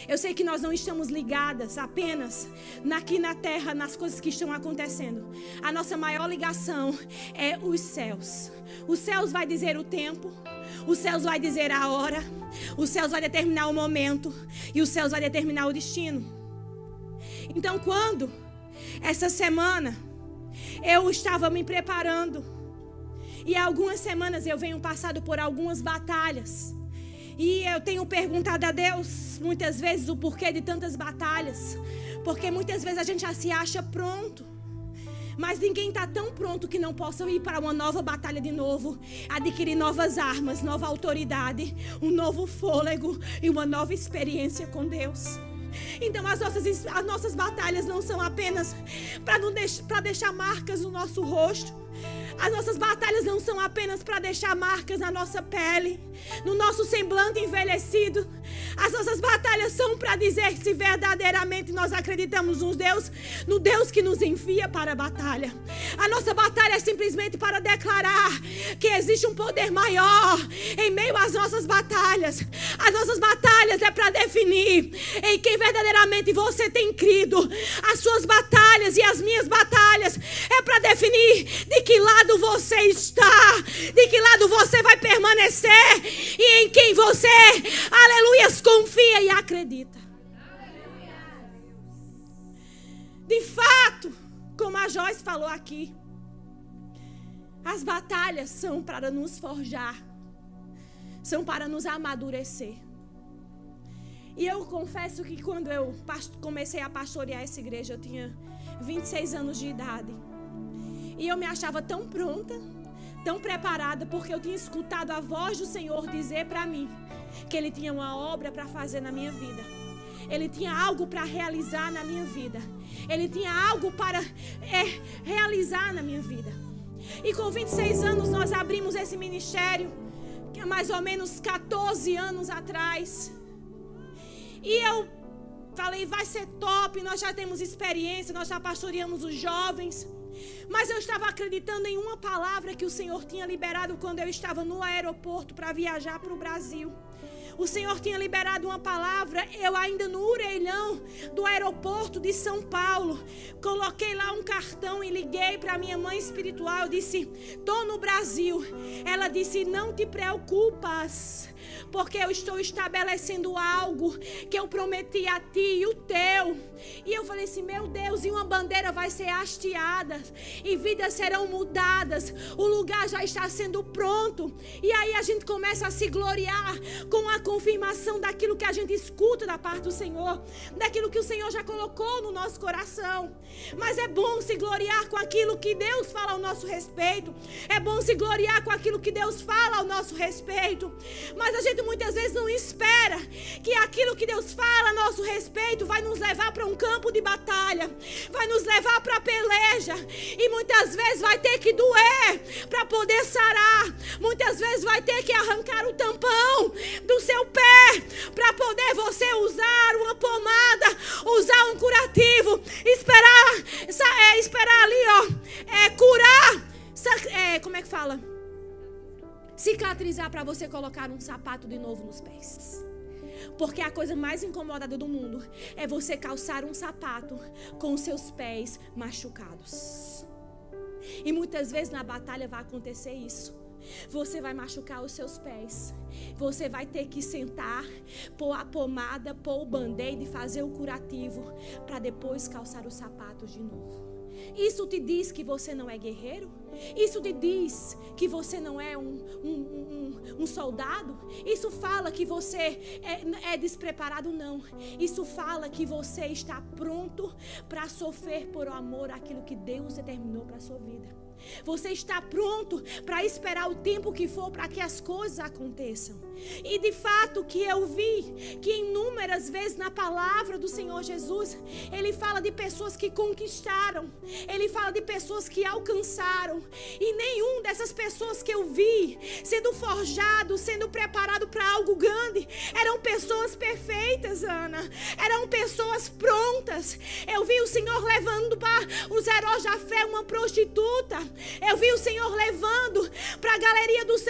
Eu sei que nós não estamos ligadas apenas aqui na terra, nas coisas que estão acontecendo. A nossa maior ligação é os céus. Os céus vai dizer o tempo, os céus vai dizer a hora, os céus vai determinar o momento e os céus vai determinar o destino. Então, quando essa semana eu estava me preparando e há algumas semanas eu venho passando por algumas batalhas. E eu tenho perguntado a Deus muitas vezes o porquê de tantas batalhas. Porque muitas vezes a gente já se acha pronto. Mas ninguém está tão pronto que não possa ir para uma nova batalha de novo. Adquirir novas armas, nova autoridade, um novo fôlego e uma nova experiência com Deus. Então as nossas batalhas não são apenas para deixar marcas no nosso rosto. As nossas batalhas não são apenas para deixar marcas na nossa pele, no nosso semblante envelhecido. As nossas batalhas são para dizer se verdadeiramente nós acreditamos no Deus que nos envia para a batalha. A nossa batalha é simplesmente para declarar que existe um poder maior em meio às nossas batalhas. As nossas batalhas é para definir em quem verdadeiramente você tem crido. As suas batalhas e as minhas batalhas é para definir de que lado você está, de que lado você vai permanecer e em quem você, aleluias, confia e acredita. De fato, como a Joyce falou aqui, as batalhas são para nos forjar, são para nos amadurecer. E eu confesso que quando eu comecei a pastorear essa igreja, eu tinha 26 anos de idade. E eu me achava tão pronta, tão preparada, porque eu tinha escutado a voz do Senhor dizer para mim que Ele tinha uma obra para fazer na minha vida. Ele tinha algo para realizar na minha vida. Ele tinha algo para realizar na minha vida. E com 26 anos nós abrimos esse ministério, que é mais ou menos 14 anos atrás. E eu falei, vai ser top, nós já temos experiência, nós já pastoreamos os jovens. Mas eu estava acreditando em uma palavra que o Senhor tinha liberado quando eu estava no aeroporto para viajar para o Brasil. O Senhor tinha liberado uma palavra, eu ainda no orelhão do aeroporto de São Paulo. Coloquei lá um cartão e liguei para minha mãe espiritual. Eu disse, estou no Brasil. Ela disse, não te preocupas, porque eu estou estabelecendo algo que eu prometi a ti e o teu. E eu falei assim, meu Deus, e uma bandeira vai ser hasteada, e vidas serão mudadas, o lugar já está sendo pronto. E aí a gente começa a se gloriar com a confirmação daquilo que a gente escuta da parte do Senhor, daquilo que o Senhor já colocou no nosso coração. Mas é bom se gloriar com aquilo que Deus fala ao nosso respeito, é bom se gloriar com aquilo que Deus fala ao nosso respeito. Mas a gente muitas vezes não espera que aquilo que Deus fala a nosso respeito vai nos levar para um campo de batalha, vai nos levar para a peleja, e muitas vezes vai ter que doer para poder sarar, muitas vezes vai ter que arrancar o tampão do seu pé para poder você usar uma pomada, usar um curativo, esperar ali, curar, como é que fala? Cicatrizar para você colocar um sapato de novo nos pés. Porque a coisa mais incomodada do mundo é você calçar um sapato com os seus pés machucados. E muitas vezes na batalha vai acontecer isso. Você vai machucar os seus pés. Você vai ter que sentar, pôr a pomada, pôr o band-aid e fazer o curativo para depois calçar os sapatos de novo. Isso te diz que você não é guerreiro? Isso te diz que você não é um soldado? Isso fala que você é despreparado? Não. Isso fala que você está pronto para sofrer por amor àquilo que Deus determinou para a sua vida. Você está pronto para esperar o tempo que for para que as coisas aconteçam. E de fato que eu vi que inúmeras vezes na palavra do Senhor Jesus, Ele fala de pessoas que conquistaram, Ele fala de pessoas que alcançaram. E nenhum dessas pessoas que eu vi sendo forjado, sendo preparado para algo grande, eram pessoas perfeitas, Ana. Eram pessoas prontas. Eu vi o Senhor levando para os heróis da fé uma prostituta. Eu vi o Senhor levando para a galeria dos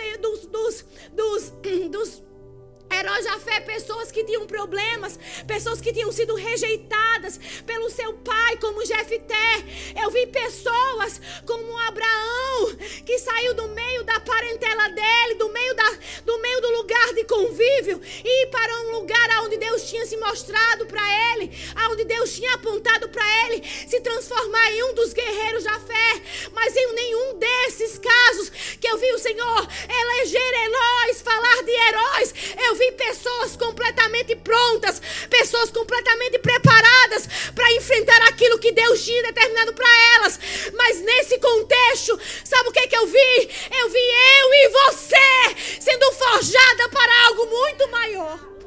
heróis da fé, pessoas que tinham problemas, pessoas que tinham sido rejeitadas pelo seu pai, como Jefté. Eu vi pessoas como Abraão, que saiu do meio da parentela dele, do meio do lugar de convívio, e ir para um lugar onde Deus tinha se mostrado para ele, onde Deus tinha apontado para ele, se transformar em um dos guerreiros da fé. Mas em nenhum desses casos que eu vi o Senhor eleger heróis, falar de heróis, eu vi pessoas completamente prontas, pessoas completamente preparadas para enfrentar aquilo que Deus tinha determinado para elas. Mas nesse contexto, sabe o que eu vi? Eu vi eu e você sendo forjada para algo muito maior.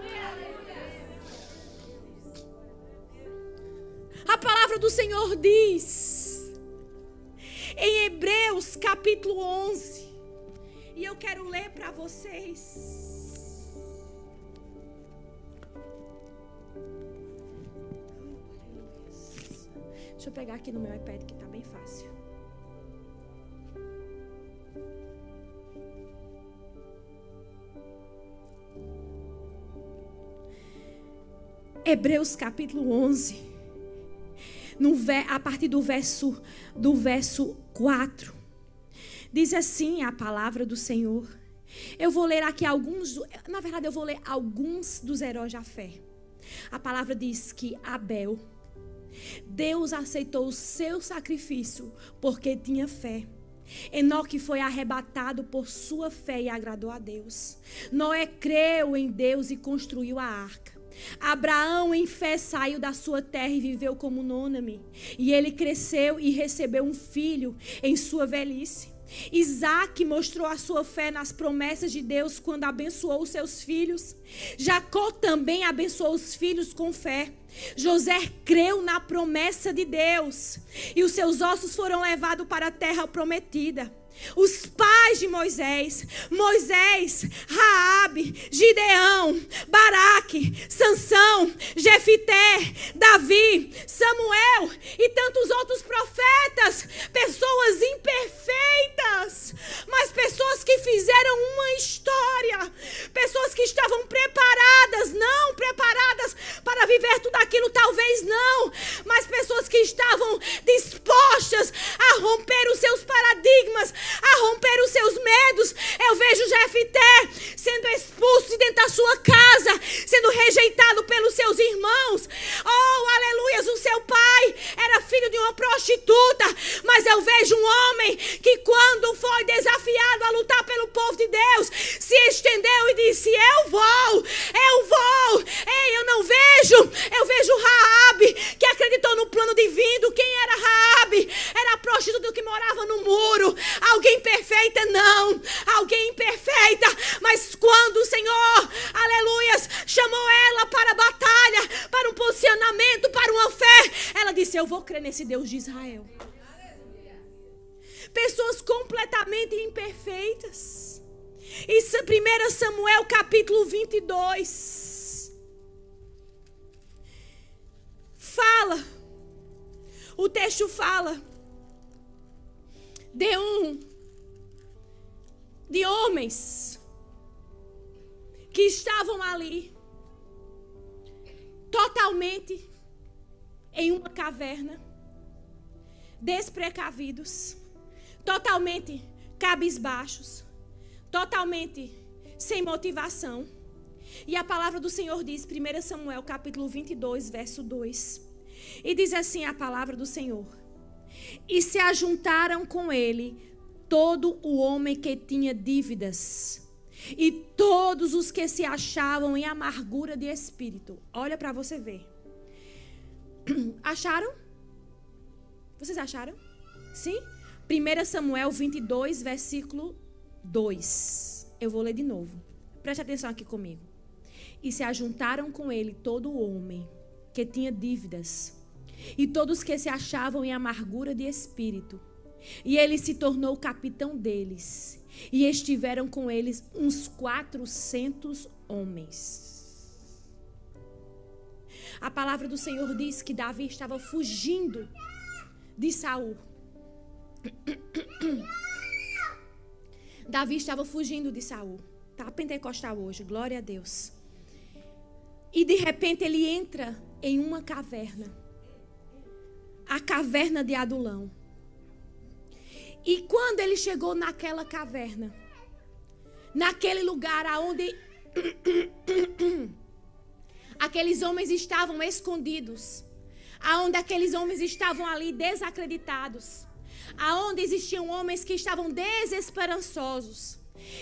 A palavra do Senhor diz em Hebreus capítulo 11, e eu quero ler para vocês. Deixa eu pegar aqui no meu iPad que está bem fácil. Hebreus capítulo 11, a partir do verso 4, diz assim a palavra do Senhor. Eu vou ler aqui eu vou ler alguns dos heróis da fé. A palavra diz que Abel, Deus aceitou o seu sacrifício porque tinha fé. Enoque foi arrebatado por sua fé e agradou a Deus. Noé creu em Deus e construiu a arca. Abraão em fé saiu da sua terra e viveu como nômade, e ele cresceu e recebeu um filho em sua velhice. Isaac mostrou a sua fé nas promessas de Deus quando abençoou os seus filhos. Jacó também abençoou os filhos com fé. José creu na promessa de Deus e os seus ossos foram levados para a terra prometida. Os pais de Moisés, Raabe, Gideão, Baraque, Sansão, Jefté, Davi, Samuel e tantos outros profetas, pessoas imperfeitas, mas pessoas que fizeram uma história, pessoas que estavam preparadas, não preparadas para viver tudo aquilo, talvez não, mas pessoas que estavam dispostas a romper os seus paradigmas, a romper os seus medos. Eu vejo Jefté sendo expulso de dentro da sua casa, sendo rejeitado pelos seus irmãos. Oh, aleluias, o seu pai era filho de uma prostituta, mas eu vejo um homem que quando foi desafiado a lutar pelo povo de Deus, se estendeu e disse: eu vou. Ei, eu vejo Raabe, que acreditou no plano divino. Quem era Raabe? Era a prostituta que morava no muro. Alguém perfeita? Não. Alguém imperfeita. Mas quando o Senhor, aleluias, chamou ela para a batalha, para um posicionamento, para uma fé, ela disse: eu vou crer nesse Deus de Israel. Pessoas completamente imperfeitas. E 1 Samuel capítulo 22 fala, o texto fala de homens que estavam ali totalmente em uma caverna, desprecavidos, totalmente cabisbaixos, totalmente sem motivação. E a palavra do Senhor diz, 1 Samuel capítulo 22, verso 2, e diz assim a palavra do Senhor: e se ajuntaram com ele todo o homem que tinha dívidas e todos os que se achavam em amargura de espírito. Olha para você ver. Acharam? Vocês acharam? Sim? 1 Samuel 22, versículo 2. Eu vou ler de novo. Preste atenção aqui comigo. E se ajuntaram com ele todo o homem que tinha dívidas e todos que se achavam em amargura de espírito. E ele se tornou capitão deles. E estiveram com eles uns 400 homens. A palavra do Senhor diz que Davi estava fugindo de Saul. Davi estava fugindo de Saul. Tá pentecostal hoje, glória a Deus. E de repente ele entra em uma caverna. A caverna de Adulão. E quando ele chegou naquela caverna, naquele lugar aonde aqueles homens estavam escondidos, aonde aqueles homens estavam ali desacreditados, aonde existiam homens que estavam desesperançosos.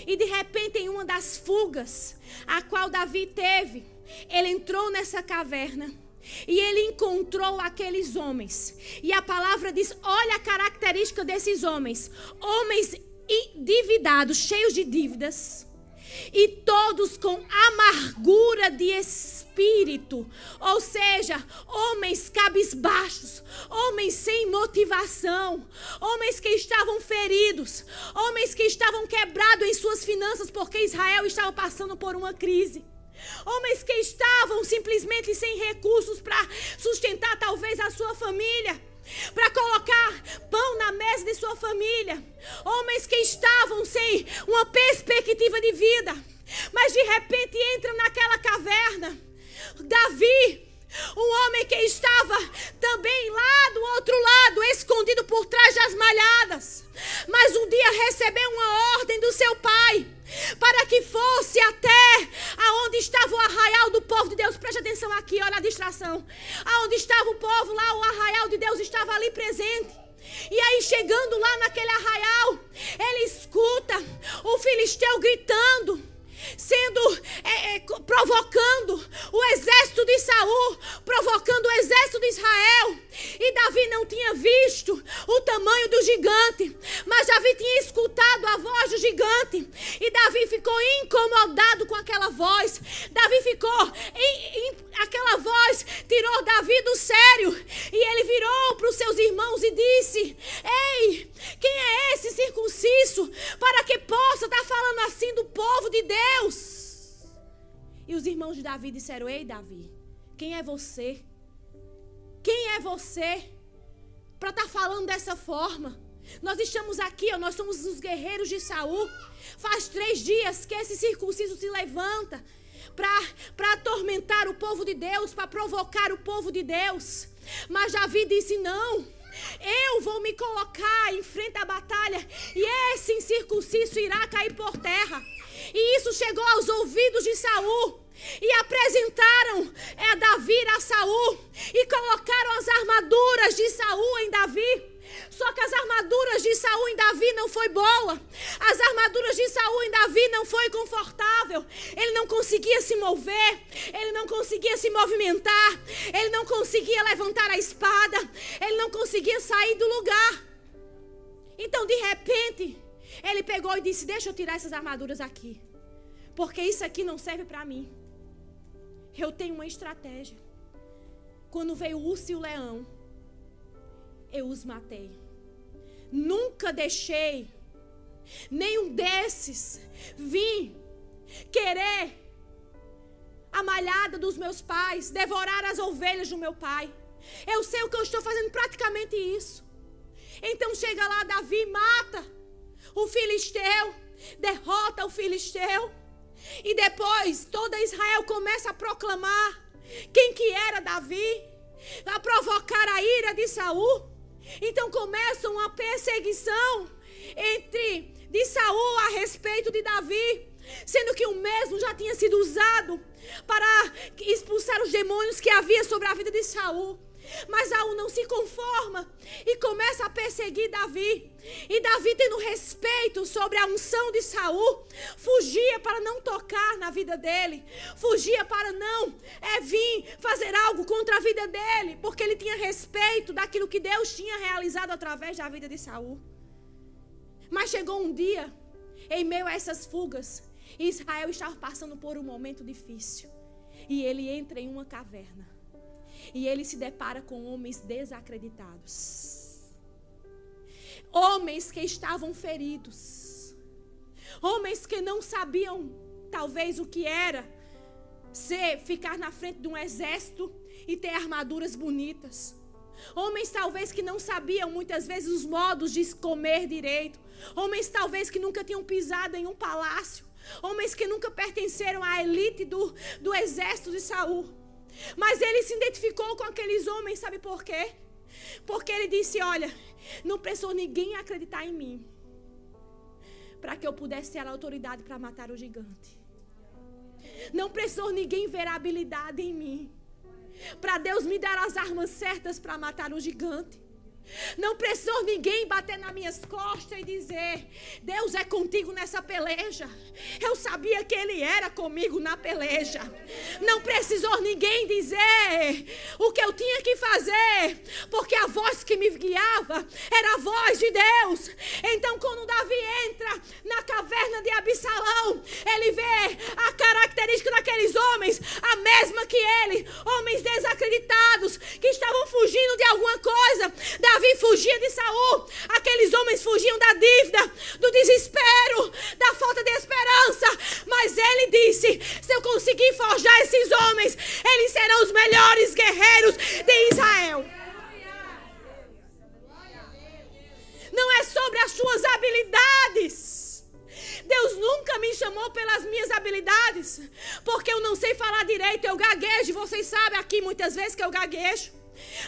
E de repente, em uma das fugas a qual Davi teve, ele entrou nessa caverna e ele encontrou aqueles homens. E a palavra diz, olha a característica desses homens. Homens endividados, cheios de dívidas. E todos com amargura de espírito. Ou seja, homens cabisbaixos, homens sem motivação, homens que estavam feridos, homens que estavam quebrados em suas finanças porque Israel estava passando por uma crise. Homens que estavam simplesmente sem recursos para sustentar talvez a sua família, para colocar pão na mesa de sua família. Homens que estavam sem uma perspectiva de vida, mas de repente entram naquela caverna. Davi, um homem que estava também lá do outro lado, escondido por trás das malhadas, mas um dia recebeu uma ordem do seu pai para que fosse até aonde estava o arraial do povo de Deus. Preste atenção aqui, olha a distração. Aonde estava o povo lá, o arraial de Deus estava ali presente. E aí, chegando lá naquele arraial, ele escuta o filisteu gritando, provocando o exército de Saul, provocando o exército de Israel. E Davi não tinha visto o tamanho do gigante, mas Davi tinha escutado a voz do gigante. E Davi ficou incomodado com aquela voz. Davi ficou, aquela voz tirou Davi do sério. E ele virou para os seus irmãos e disse: ei, quem é esse circunciso para que possa estar falando assim do povo de Deus? E os irmãos de Davi disseram: ei, Davi, quem é você? Quem é você para estar falando dessa forma? Nós estamos aqui, nós somos os guerreiros de Saul. Faz 3 dias que esse circunciso se levanta para atormentar o povo de Deus, para provocar o povo de Deus. Mas Davi disse: não, eu vou me colocar em frente à batalha e esse incircunciso irá cair por terra. E isso chegou aos ouvidos de Saul. E apresentaram Davi a Saul e colocaram as armaduras de Saul em Davi. Só que as armaduras de Saul em Davi não foi boa. As armaduras de Saul em Davi não foi confortável. Ele não conseguia se mover, ele não conseguia se movimentar, ele não conseguia levantar a espada, ele não conseguia sair do lugar. Então, de repente, ele pegou e disse: deixa eu tirar essas armaduras aqui, porque isso aqui não serve para mim. Eu tenho uma estratégia. Quando veio o urso e o leão, eu os matei. Nunca deixei nenhum desses vir querer a malhada dos meus pais, devorar as ovelhas do meu pai. Eu sei o que eu estou fazendo, praticamente isso. Então chega lá Davi, mata o filisteu, derrota o filisteu. E depois toda Israel começa a proclamar quem que era Davi, a provocar a ira de Saul. Então começa uma perseguição de Saul a respeito de Davi, sendo que o mesmo já tinha sido usado para expulsar os demônios que havia sobre a vida de Saul. Mas Saul não se conforma e começa a perseguir Davi. E Davi, tendo respeito sobre a unção de Saul, fugia para não tocar na vida dele, fugia para não vir fazer algo contra a vida dele, porque ele tinha respeito daquilo que Deus tinha realizado através da vida de Saul. Mas chegou um dia, em meio a essas fugas, Israel estava passando por um momento difícil, e ele entra em uma caverna. E ele se depara com homens desacreditados. Homens que estavam feridos. Homens que não sabiam, talvez, o que era ficar na frente de um exército e ter armaduras bonitas. Homens, talvez, que não sabiam, muitas vezes, os modos de comer direito. Homens, talvez, que nunca tinham pisado em um palácio. Homens que nunca pertenceram à elite do exército de Saul. Mas ele se identificou com aqueles homens, sabe por quê? Porque ele disse, olha, não precisou ninguém acreditar em mim para que eu pudesse ter a autoridade para matar o gigante. Não precisou ninguém ver a habilidade em mim para Deus me dar as armas certas para matar o gigante. Não precisou ninguém bater nas minhas costas e dizer, Deus é contigo nessa peleja. Eu sabia que Ele era comigo na peleja. Não precisou ninguém dizer o que eu tinha que fazer, porque a voz que me guiava era a voz de Deus. Então quando Davi entra na caverna de Absalão, ele vê a característica daqueles homens, a mesma que ele, homens desacreditados, que estavam fugindo de alguma coisa. Davi fugia de Saul, aqueles homens fugiam da dívida, do desespero, da falta de esperança, mas ele disse, se eu conseguir forjar esses homens, eles serão os melhores guerreiros de Israel. Não é sobre as suas habilidades. Deus nunca me chamou pelas minhas habilidades, porque eu não sei falar direito, eu gaguejo, vocês sabem aqui muitas vezes que eu gaguejo.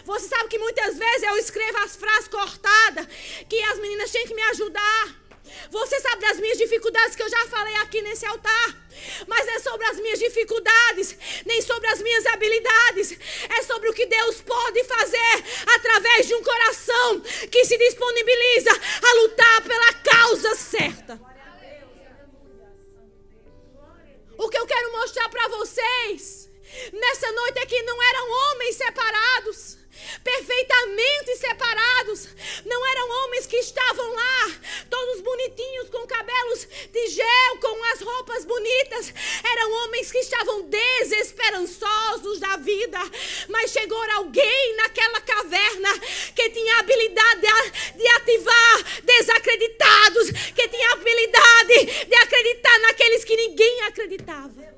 Você sabe que muitas vezes eu escrevo as frases cortadas, que as meninas têm que me ajudar. Você sabe das minhas dificuldades que eu já falei aqui nesse altar. Mas é sobre as minhas dificuldades, nem sobre as minhas habilidades. É sobre o que Deus pode fazer através de um coração que se disponibiliza a lutar pela causa certa. O que eu quero mostrar para vocês nessa noite é que não eram homens separados, perfeitamente separados. Não eram homens que estavam lá, todos bonitinhos, com cabelos de gel, com as roupas bonitas. Eram homens que estavam desesperançosos da vida. Mas chegou alguém naquela caverna que tinha a habilidade de ativar desacreditados, que tinha a habilidade de acreditar naqueles que ninguém acreditava.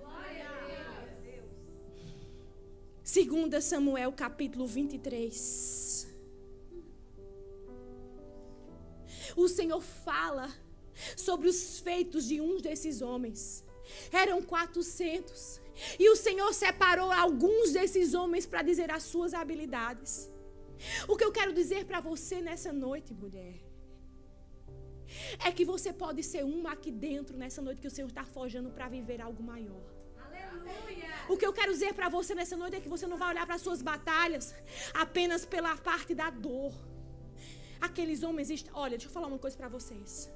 2 Samuel capítulo 23. O Senhor fala sobre os feitos de um desses homens. Eram 400. E o Senhor separou alguns desses homens para dizer as suas habilidades. O que eu quero dizer para você nessa noite, mulher, é que você pode ser uma aqui dentro nessa noite que o Senhor está forjando para viver algo maior. O que eu quero dizer para você nessa noite é que você não vai olhar para as suas batalhas apenas pela parte da dor. Aqueles homens, olha, deixa eu falar uma coisa para vocês.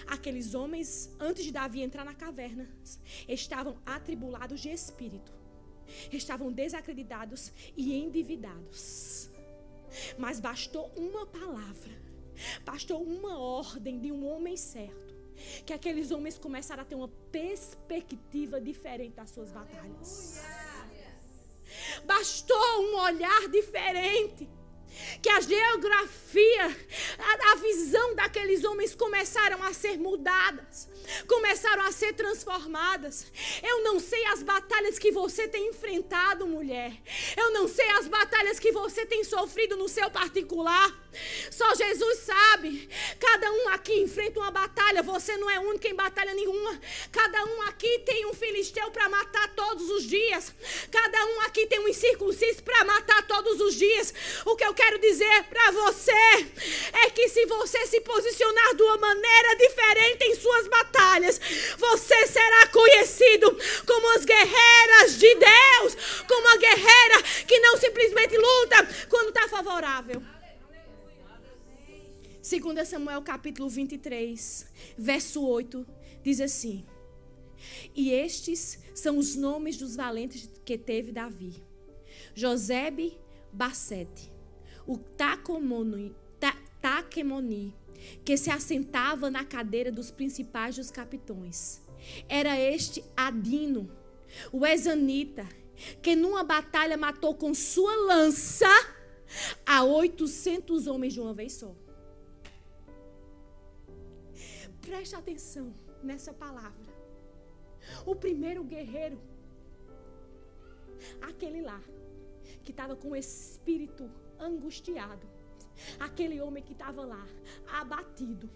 Aqueles homens, antes de Davi entrar na caverna, estavam atribulados de espírito. Estavam desacreditados e endividados. Mas bastou uma palavra, bastou uma ordem de um homem certo, que aqueles homens começaram a ter uma perspectiva diferente das suas batalhas. Bastou um olhar diferente, que a geografia, a visão daqueles homens começaram a ser mudadas, começaram a ser transformadas. Eu não sei as batalhas que você tem enfrentado, mulher. Eu não sei as batalhas que você tem sofrido no seu particular. Só Jesus sabe. Cada um aqui enfrenta uma batalha. Você não é único em batalha nenhuma. Cada um aqui tem um filisteu para matar todos os dias. Cada um aqui tem um incircunciso para matar todos os dias. O que eu quero dizer para você é que se você se posicionar de uma maneira diferente em suas batalhas, você será conhecido como as guerreiras de Deus, como a guerreira que não simplesmente luta quando está favorável. 2 Samuel capítulo 23, verso 8, diz assim: e estes são os nomes dos valentes que teve Davi: Josebe Bassete, o Taquemoni, que se assentava na cadeira dos principais dos capitões. Era este Adino, o Ezanita, que numa batalha matou com sua lança a 800 homens de uma vez só. Preste atenção nessa palavra. O primeiro guerreiro, aquele lá, que estava com o espírito angustiado, aquele homem que estava lá, abatido,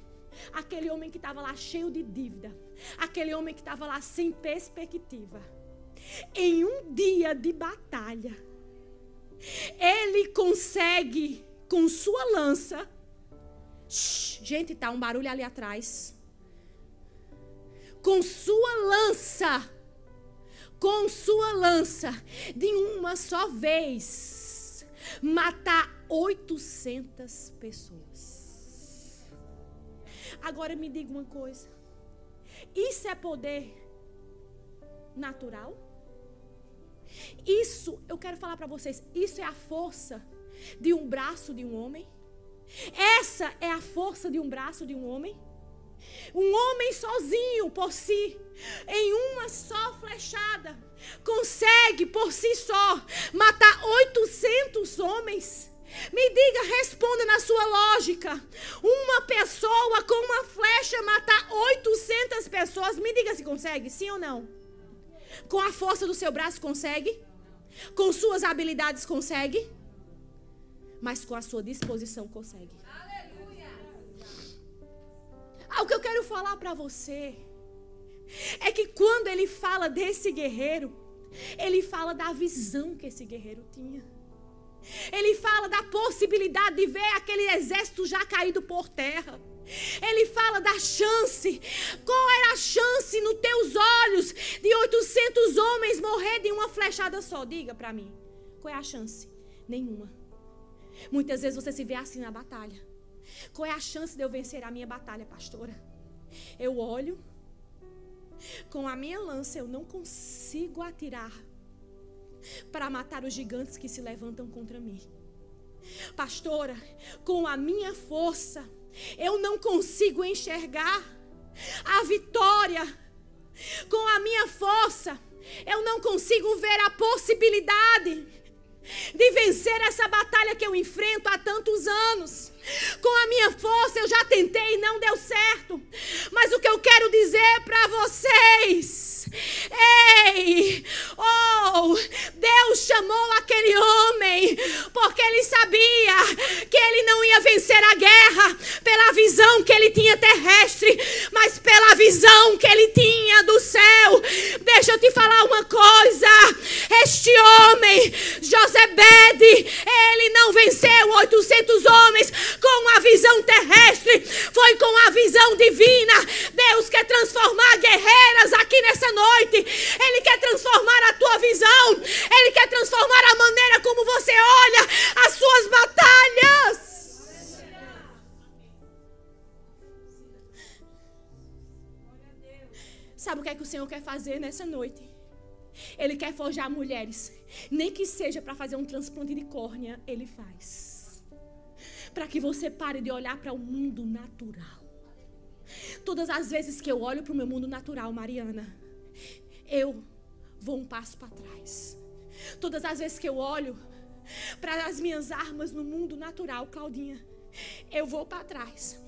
aquele homem que estava lá cheio de dívida, aquele homem que estava lá sem perspectiva, em um dia de batalha, ele consegue, com sua lança, gente, tá um barulho ali atrás, com sua lança, de uma só vez, matar 800 pessoas. Agora me diga uma coisa, isso é poder natural? Isso, eu quero falar para vocês, isso é a força de um braço de um homem? Essa é a força de um braço de um homem? Um homem sozinho, por si, em uma só flechada, consegue por si só matar 800 homens? Me diga, responda na sua lógica. Uma pessoa com uma flecha matar 800 pessoas, me diga se consegue, sim ou não? Com a força do seu braço consegue? Com suas habilidades consegue? Mas com a sua disposição consegue. O que eu quero falar para você é que quando ele fala desse guerreiro, ele fala da visão que esse guerreiro tinha. Ele fala da possibilidade de ver aquele exército já caído por terra. Ele fala da chance. Qual era a chance nos teus olhos de 800 homens morrer de uma flechada só? Diga para mim. Qual é a chance? Nenhuma. Muitas vezes você se vê assim na batalha. Qual é a chance de eu vencer a minha batalha, pastora? Eu olho, com a minha lança eu não consigo atirar para matar os gigantes que se levantam contra mim. Pastora, com a minha força eu não consigo enxergar a vitória. Com a minha força eu não consigo ver a possibilidade de vencer essa batalha que eu enfrento há tantos anos. Com a minha força eu já tentei e não deu certo. Mas o que eu quero dizer para vocês, Deus chamou aquele homem porque ele sabia que ele não ia vencer a guerra pela visão que ele tinha terrestre, mas pela visão que ele tinha do céu. Deixa eu te falar uma coisa, este homem, Josebede, ele não venceu 800 homens com a visão terrestre, foi com a visão divina. Deus quer transformar guerreiras aqui nessa noite. Ele quer transformar a tua visão. Ele quer transformar a maneira como você olha as suas batalhas. Sabe o que é que o Senhor quer fazer nessa noite? Ele quer forjar mulheres. Nem que seja para fazer um transplante de córnea, Ele faz. Para que você pare de olhar para o mundo natural. Todas as vezes que eu olho para o meu mundo natural, Mariana, eu vou um passo para trás. Todas as vezes que eu olho para as minhas armas no mundo natural, Claudinha, eu vou para trás.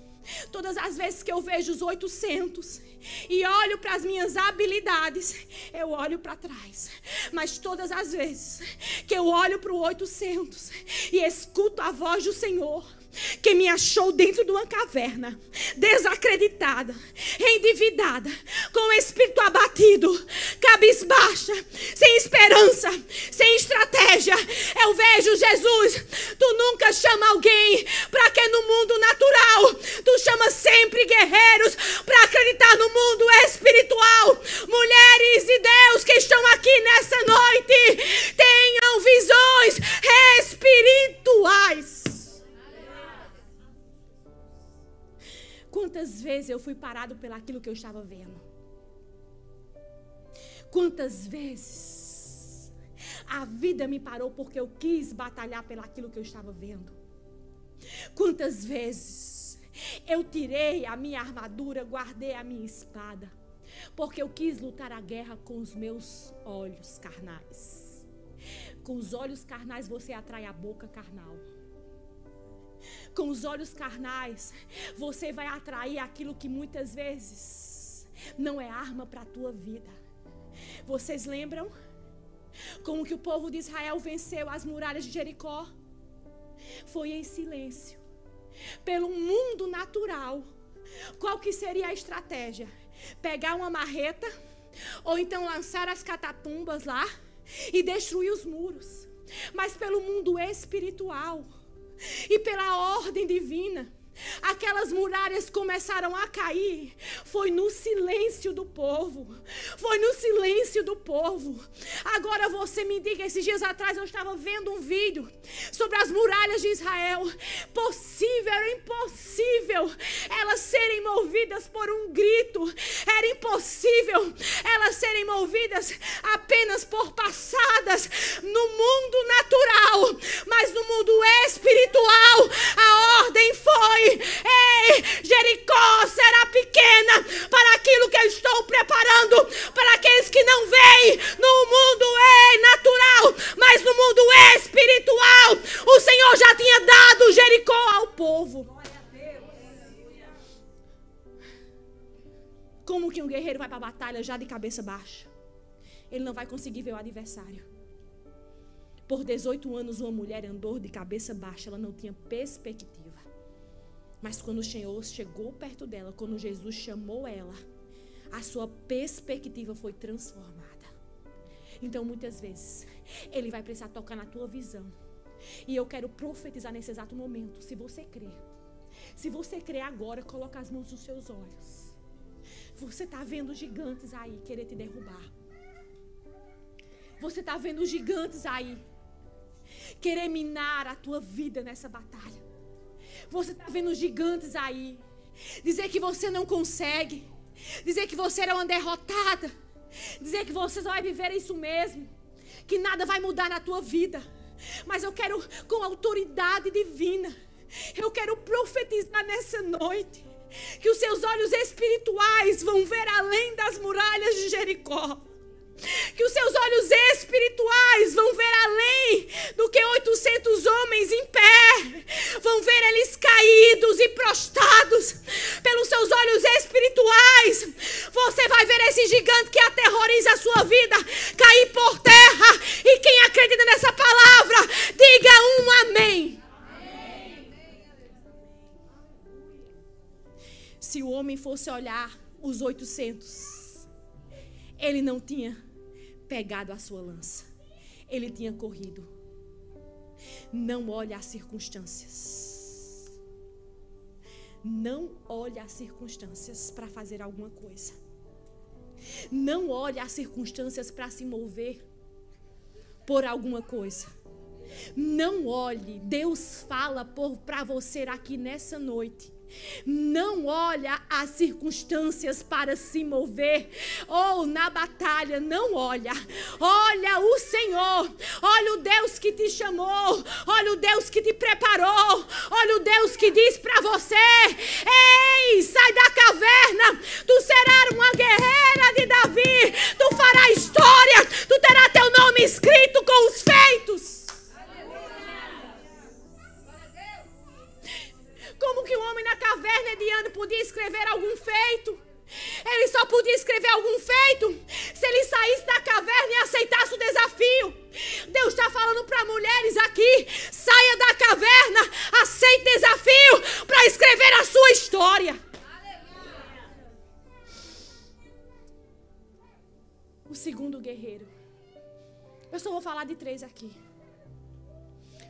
Todas as vezes que eu vejo os 800 e olho para as minhas habilidades, eu olho para trás. Mas todas as vezes que eu olho para o 800 e escuto a voz do Senhor, que me achou dentro de uma caverna, desacreditada, endividada, com o espírito abatido, cabisbaixa, sem esperança, sem estratégia, eu vejo Jesus. Tu nunca chama alguém para que no mundo natural, tu chama sempre guerreiros para acreditar no mundo espiritual. Mulheres de Deus que estão aqui nessa noite, tenham visões espirituais. Quantas vezes eu fui parado pelaquilo que eu estava vendo? Quantas vezes a vida me parou porque eu quis batalhar pelaquilo que eu estava vendo? Quantas vezes eu tirei a minha armadura, guardei a minha espada, porque eu quis lutar a guerra com os meus olhos carnais. Com os olhos carnais você atrai a boca carnal. Com os olhos carnais, você vai atrair aquilo que muitas vezes não é arma para a tua vida. Vocês lembram como que o povo de Israel venceu as muralhas de Jericó? Foi em silêncio. Pelo mundo natural, qual que seria a estratégia? Pegar uma marreta, ou então lançar as catatumbas lá e destruir os muros. Mas pelo mundo espiritual e pela ordem divina, aquelas muralhas começaram a cair. Foi no silêncio do povo. Foi no silêncio do povo. Agora você me diga, esses dias atrás eu estava vendo um vídeo sobre as muralhas de Israel. Possível, era impossível elas serem movidas por um grito. Era impossível elas serem movidas apenas por passadas no mundo natural. Mas no mundo espiritual, a ordem foi: ei, Jericó será pequena para aquilo que eu estou preparando para aqueles que não veem no mundo natural, mas no mundo espiritual. O Senhor já tinha dado Jericó ao povo. Como que um guerreiro vai para a batalha já de cabeça baixa? Ele não vai conseguir ver o adversário. Por 18 anos uma mulher andou de cabeça baixa, ela não tinha perspectiva. Mas quando o Senhor chegou perto dela, quando Jesus chamou ela, a sua perspectiva foi transformada. Então muitas vezes Ele vai precisar tocar na tua visão. E eu quero profetizar nesse exato momento. Se você crer agora, coloca as mãos nos seus olhos. Você está vendo gigantes aí querer te derrubar. Você está vendo gigantes aí querer minar a tua vida nessa batalha. Você está vendo gigantes aí dizer que você não consegue, dizer que você era uma derrotada, dizer que você só vai viver isso mesmo, que nada vai mudar na tua vida. Mas eu quero, com autoridade divina, eu quero profetizar nessa noite que os seus olhos espirituais vão ver além das muralhas de Jericó. Que os seus olhos espirituais vão ver além do que 800 homens em pé. Vão ver eles caídos e prostrados. Pelos seus olhos espirituais, você vai ver esse gigante que aterroriza a sua vida cair por terra. E quem acredita nessa palavra, diga um amém. Se o homem fosse olhar os 800, ele não tinha pegado a sua lança, ele tinha corrido. Não olhe as circunstâncias. Não olhe as circunstâncias para fazer alguma coisa. Não olhe as circunstâncias para se mover por alguma coisa. Não olhe. Deus fala para você aqui nessa noite. Não olha as circunstâncias para se mover, ou na batalha, não olha. Olha o Senhor, olha o Deus que te chamou, olha o Deus que te preparou, olha o Deus que diz para você: ei, sai da caverna, tu serás uma guerreira de Davi, tu farás história, tu terás teu nome escrito com os feitos. Como que um homem na caverna de ano podia escrever algum feito? Ele só podia escrever algum feito se ele saísse da caverna e aceitasse o desafio. Deus está falando para mulheres aqui: saia da caverna, aceite desafio para escrever a sua história. O segundo guerreiro, eu só vou falar de 3 aqui.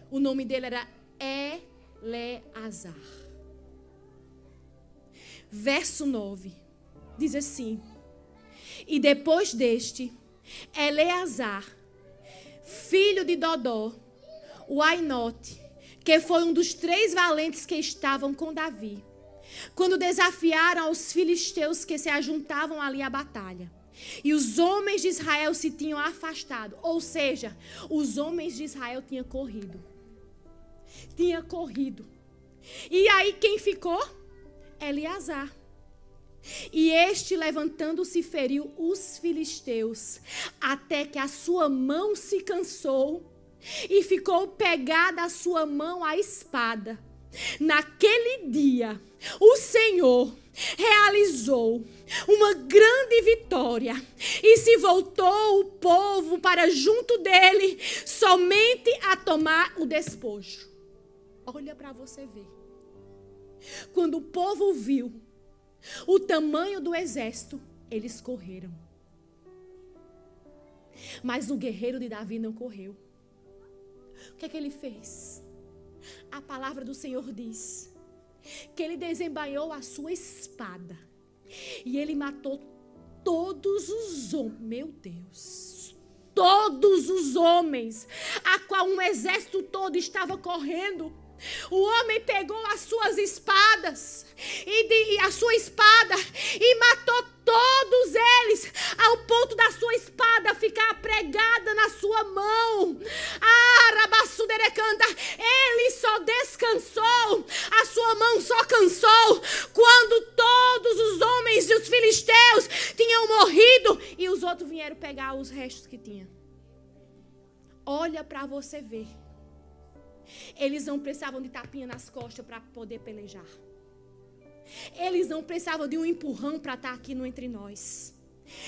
O nome dele era Eleazar. Verso 9 diz assim: e depois deste, Eleazar, filho de Dodó, o Ainote, que foi um dos 3 valentes que estavam com Davi, quando desafiaram aos filisteus que se ajuntavam ali à batalha. E os homens de Israel se tinham afastado. Ou seja, os homens de Israel tinham corrido. E aí quem ficou? Eleazar. E este, levantando-se, feriu os filisteus, até que a sua mão se cansou e ficou pegada a sua mão à espada. Naquele dia, o Senhor realizou uma grande vitória e se voltou o povo para junto dele, somente a tomar o despojo. Olha para você ver. Quando o povo viu o tamanho do exército, eles correram. Mas o guerreiro de Davi não correu. O que é que ele fez? A palavra do Senhor diz que ele desembainhou a sua espada e ele matou todos os homens. Meu Deus! Todos os homens, a qual um exército todo estava correndo. O homem pegou as suas espadas e a sua espada e matou todos eles, ao ponto da sua espada ficar pregada na sua mão. Ele só descansou, a sua mão só cansou quando todos os homens e os filisteus tinham morrido e os outros vieram pegar os restos que tinha. Olha para você ver. Eles não precisavam de tapinha nas costas para poder pelejar. Eles não precisavam de um empurrão para estar aqui no entre nós.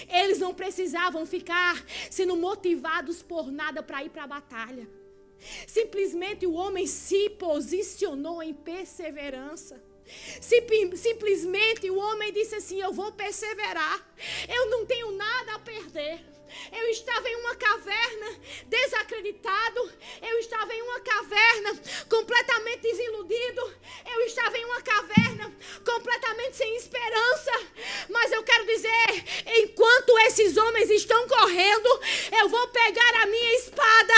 Eles não precisavam ficar sendo motivados por nada para ir para a batalha. Simplesmente o homem se posicionou em perseverança. Simplesmente o homem disse assim: eu vou perseverar. Eu não tenho nada a perder. Eu estava em uma caverna desacreditado. Eu estava em uma caverna completamente desiludido. Eu estava em uma caverna completamente sem esperança. Mas eu quero dizer, enquanto esses homens estão correndo, eu vou pegar a minha espada.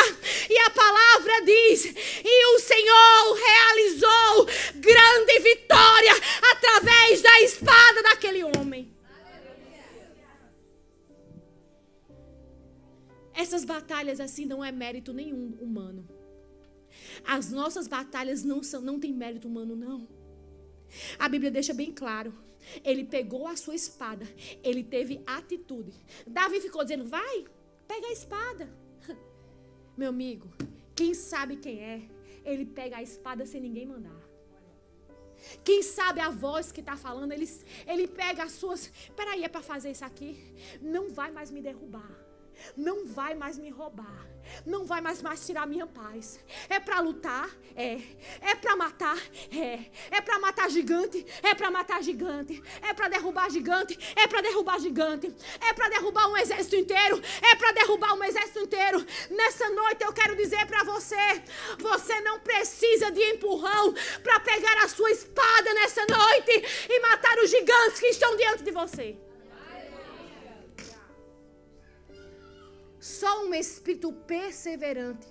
E a palavra diz: e o Senhor realizou grande vitória através da espada daquele homem. Essas batalhas assim não é mérito nenhum humano. As nossas batalhas não tem mérito humano, não. A Bíblia deixa bem claro. Ele pegou a sua espada. Ele teve atitude. Davi ficou dizendo: vai, pega a espada. Meu amigo, quem sabe quem é, ele pega a espada sem ninguém mandar. Quem sabe a voz que está falando, ele pega as suas... Peraí, é para fazer isso aqui? Não vai mais me derrubar. Não vai mais me roubar. Não vai mais tirar minha paz. É para lutar? É para matar? É para matar gigante? É para matar gigante. É para derrubar gigante? É para derrubar gigante. É para derrubar um exército inteiro? É para derrubar um exército inteiro. Nessa noite eu quero dizer para você: você não precisa de empurrão para pegar a sua espada nessa noite e matar os gigantes que estão diante de você. Só um espírito perseverante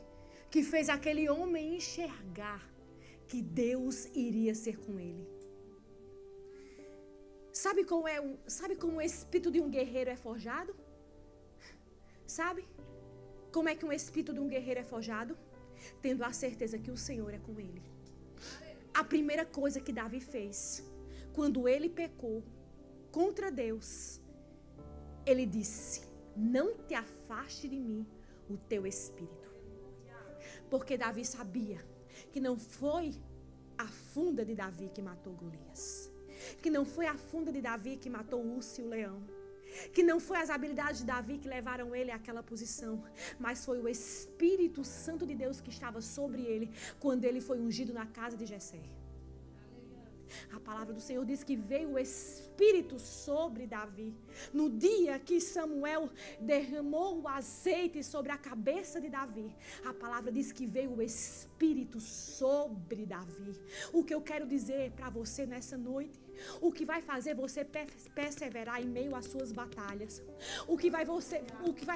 que fez aquele homem enxergar que Deus iria ser com ele. Sabe como o espírito de um guerreiro é forjado? Sabe? Como é que um espírito de um guerreiro é forjado? Tendo a certeza que o Senhor é com ele. A primeira coisa que Davi fez, quando ele pecou contra Deus, ele disse: não te afaste de mim o teu espírito. Porque Davi sabia que não foi a funda de Davi que matou Golias. Que não foi a funda de Davi que matou o urso e o leão. Que não foi as habilidades de Davi que levaram ele àquela posição. Mas foi o Espírito Santo de Deus que estava sobre ele quando ele foi ungido na casa de Jessé. A palavra do Senhor diz que veio o Espírito sobre Davi. No dia que Samuel derramou o azeite sobre a cabeça de Davi, a palavra diz que veio o Espírito sobre Davi. O que eu quero dizer para você nessa noite, o que vai fazer você perseverar em meio às suas batalhas, o que vai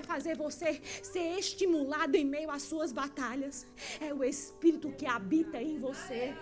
fazer você ser estimulado em meio às suas batalhas, é o Espírito que habita em você.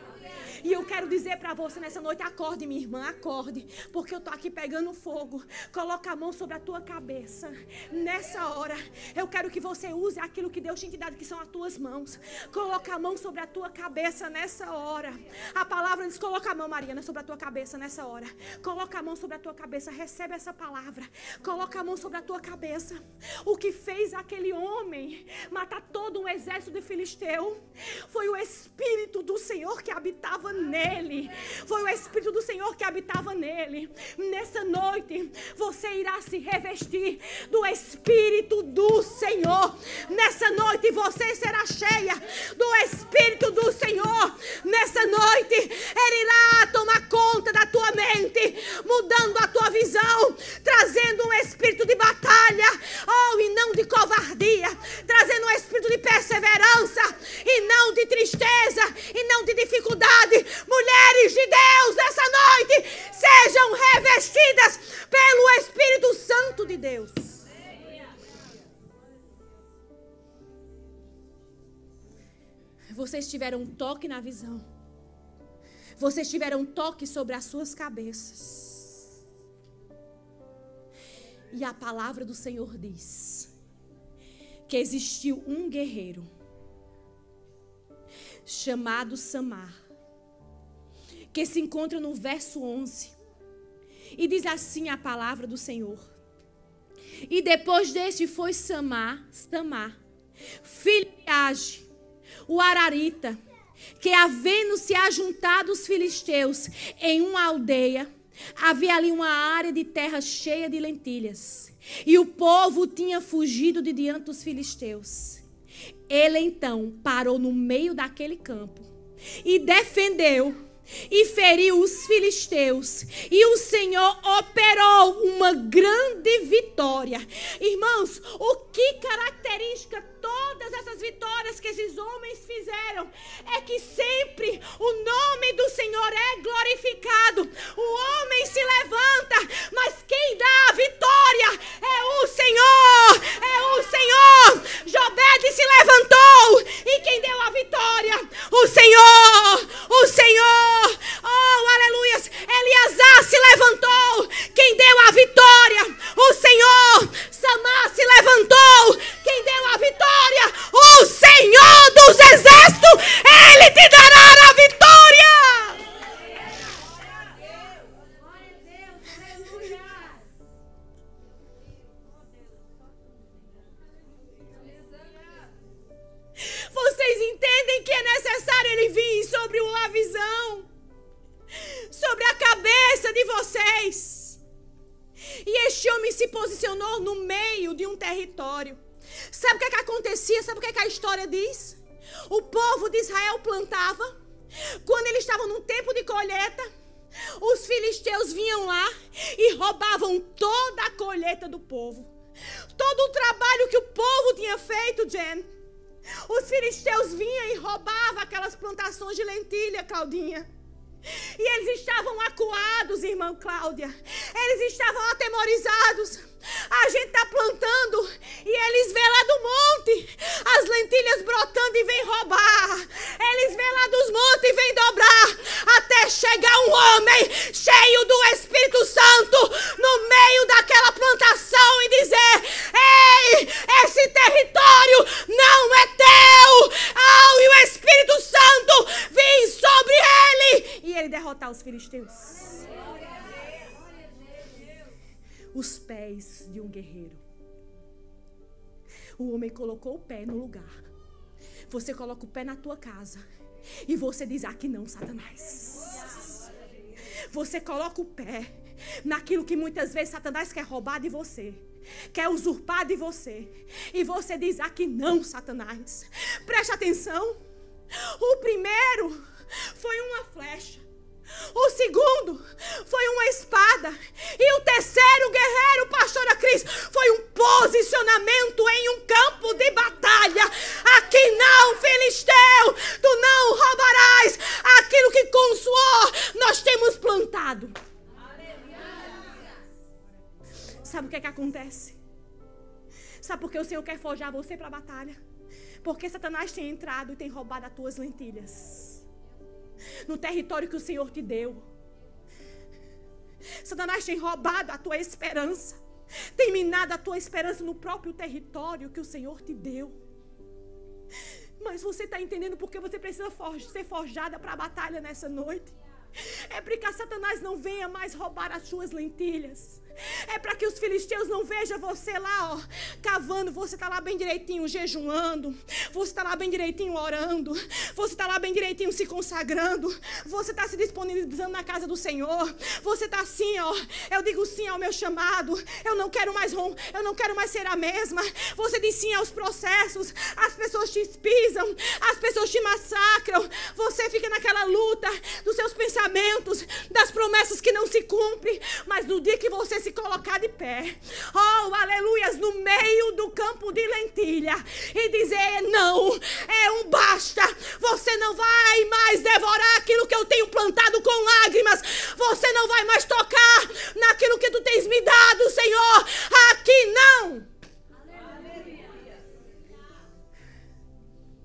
E eu quero dizer para você nessa noite: acorde, minha irmã, acorde, porque eu tô aqui pegando fogo. Coloca a mão sobre a tua cabeça. Nessa hora, eu quero que você use aquilo que Deus tinha te dado, que são as tuas mãos. Coloca a mão sobre a tua cabeça nessa hora. A palavra diz: coloca a mão, Mariana, sobre a tua cabeça nessa hora. Coloca a mão sobre a tua cabeça, recebe essa palavra. Coloca a mão sobre a tua cabeça. O que fez aquele homem matar todo um exército de filisteu foi o Espírito do Senhor que habitava nele. Foi o Espírito do Senhor que habitava nele. Nessa noite você irá se revestir do Espírito do Senhor. Nessa noite você será cheia do Espírito do Senhor. Nessa noite Ele irá tomar conta da tua mente. mudando a tua visão, trazendo um espírito de batalha, e não de covardia, trazendo um espírito de perseverança, e não de tristeza, e não de dificuldade. Mulheres de Deus, nessa noite, sejam revestidas pelo Espírito Santo de Deus. Vocês tiveram um toque na visão. Vocês tiveram um toque sobre as suas cabeças. E a palavra do Senhor diz que existiu um guerreiro chamado Samar, que se encontra no verso 11. E diz assim a palavra do Senhor: e depois deste foi Samar, filho de Age, o Ararita, que havendo se ajuntado os filisteus em uma aldeia, havia ali uma área de terra cheia de lentilhas, e o povo tinha fugido de diante dos filisteus. Ele então parou no meio daquele campo e defendeu e feriu os filisteus, e o Senhor operou uma grande vitória. Irmãos, o que caracteriza todas essas vitórias que esses homens fizeram é que sempre o nome do Senhor é glorificado. O homem se levanta, mas quem dá a vitória é o Senhor, é o Senhor. Jobede se levantou, e quem deu a vitória? O Senhor, o Senhor. Oh, aleluias. Eleazar se levantou, quem deu a vitória? O Senhor. Samar se levantou, quem deu a vitória? O Senhor dos exércitos. Ele te dará a vitória. Vocês entendem que é necessário ele vir sobre uma visão, sobre a cabeça de vocês. E este homem se posicionou no meio de um território. Sabe o que acontecia? Sabe o que a história diz? O povo de Israel plantava. Quando eles estavam num tempo de colheita, os filisteus vinham lá e roubavam toda a colheita do povo. Todo o trabalho que o povo tinha feito, Jen, os filisteus vinham e roubavam aquelas plantações de lentilha, Claudinha. E eles estavam acuados, irmã Cláudia. Eles estavam atemorizados. A gente está plantando e eles vêm lá do monte as lentilhas brotando e vêm roubar. Eles vêm lá dos montes e vêm dobrar, até chegar um homem cheio do Espírito Santo no meio daquela plantação e dizer: ei, esse território não é teu. E o Espírito Santo vem sobre ele e ele derrotar os filisteus. Os pés de um guerreiro. O homem colocou o pé no lugar. Você coloca o pé na tua casa e você diz: aqui não, Satanás. Você coloca o pé naquilo que muitas vezes Satanás quer roubar de você, quer usurpar de você, e você diz: aqui não, Satanás. Preste atenção. O primeiro foi uma flecha. O segundo foi uma espada. E o terceiro guerreiro, pastora Cris, foi um posicionamento em um campo de batalha. Aqui não, filisteu, tu não roubarás aquilo que com suor nós temos plantado. Sabe o que acontece? Sabe por que o Senhor quer forjar você para a batalha? Porque Satanás tem entrado e tem roubado as tuas lentilhas no território que o Senhor te deu. Satanás tem roubado a tua esperança, tem minado a tua esperança no próprio território que o Senhor te deu. Mas você está entendendo porque você precisa ser forjada para a batalha nessa noite? É para que Satanás não venha mais roubar as suas lentilhas. É para que os filisteus não vejam você lá, ó, cavando. Você está lá bem direitinho, jejuando. Você está lá bem direitinho, orando. Você está lá bem direitinho, se consagrando. Você está se disponibilizando na casa do Senhor. Você está assim, ó. Eu digo sim ao meu chamado. Eu não quero mais ser a mesma. Você diz sim aos processos. As pessoas te pisam. As pessoas te massacram. Você fica naquela luta dos seus pensamentos, das promessas que não se cumprem. Mas no dia que você se colocar de pé, oh, aleluias, no meio do campo de lentilha, e dizer não, é um basta. Você não vai mais devorar aquilo que eu tenho plantado com lágrimas. Você não vai mais tocar naquilo que tu tens me dado, Senhor. Aqui não.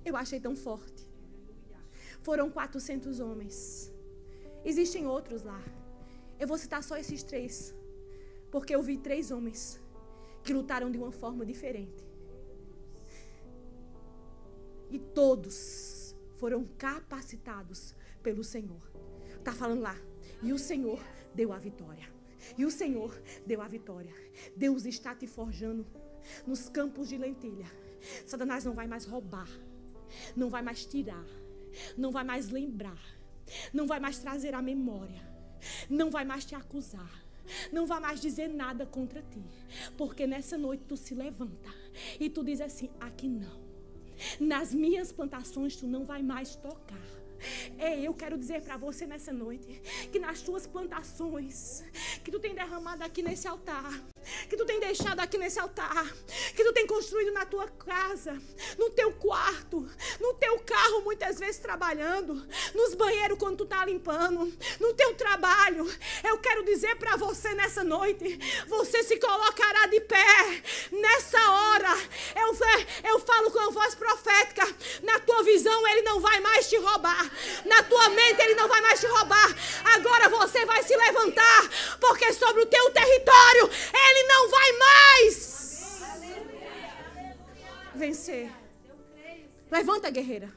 Eu achei tão forte. Foram 400 homens. Existem outros lá. Eu vou citar só esses 3, porque eu vi 3 homens que lutaram de uma forma diferente. E todos foram capacitados pelo Senhor. Está falando lá. E o Senhor deu a vitória. E o Senhor deu a vitória. Deus está te forjando nos campos de lentilha. Satanás não vai mais roubar. Não vai mais tirar. Não vai mais lembrar. Não vai mais trazer a memória. Não vai mais te acusar. Não vai mais dizer nada contra ti. Porque nessa noite tu se levanta e tu diz assim: aqui não. Nas minhas plantações tu não vai mais tocar. Eu quero dizer para você nessa noite que nas tuas plantações que tu tem derramado aqui nesse altar, que tu tem deixado aqui nesse altar, que tu tem construído na tua casa, no teu quarto, no teu carro, muitas vezes trabalhando, nos banheiros quando tu tá limpando, no teu trabalho, eu quero dizer para você nessa noite, você se colocará de pé. Nessa hora eu falo com a voz profética. Na tua visão ele não vai mais te roubar. Na tua mente ele não vai mais te roubar. Agora você vai se levantar, porque sobre o teu território ele não vai mais vencer. Levanta, guerreira.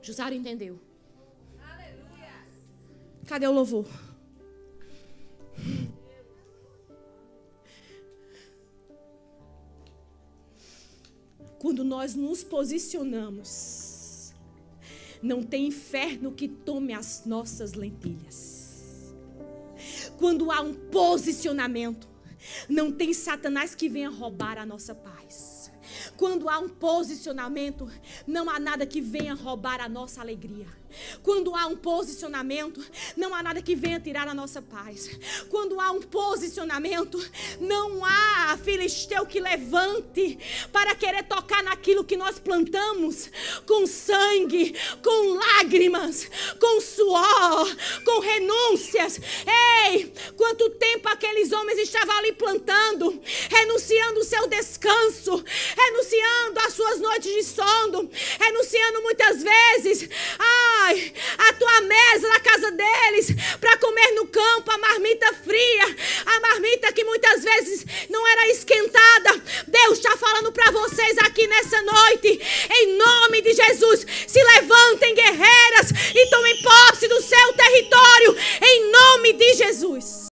Jusara entendeu. Cadê o louvor? Quando nós nos posicionamos, não tem inferno que tome as nossas lentilhas. Quando há um posicionamento, não tem Satanás que venha roubar a nossa paz. Quando há um posicionamento, não há nada que venha roubar a nossa alegria. Quando há um posicionamento, não há nada que venha tirar a nossa paz. Quando há um posicionamento, não há filisteu que levante para querer tocar naquilo que nós plantamos com sangue, com lágrimas, com suor, com renúncias. Ei, quanto tempo aqueles homens estavam ali plantando, renunciando o seu descanso, renunciando as suas noites de sono, renunciando muitas vezes a tua mesa na casa deles, para comer no campo a marmita fria, a marmita que muitas vezes não era esquentada. Deus está falando para vocês aqui nessa noite, em nome de Jesus, se levantem, guerreiras, e tomem posse do seu território, em nome de Jesus.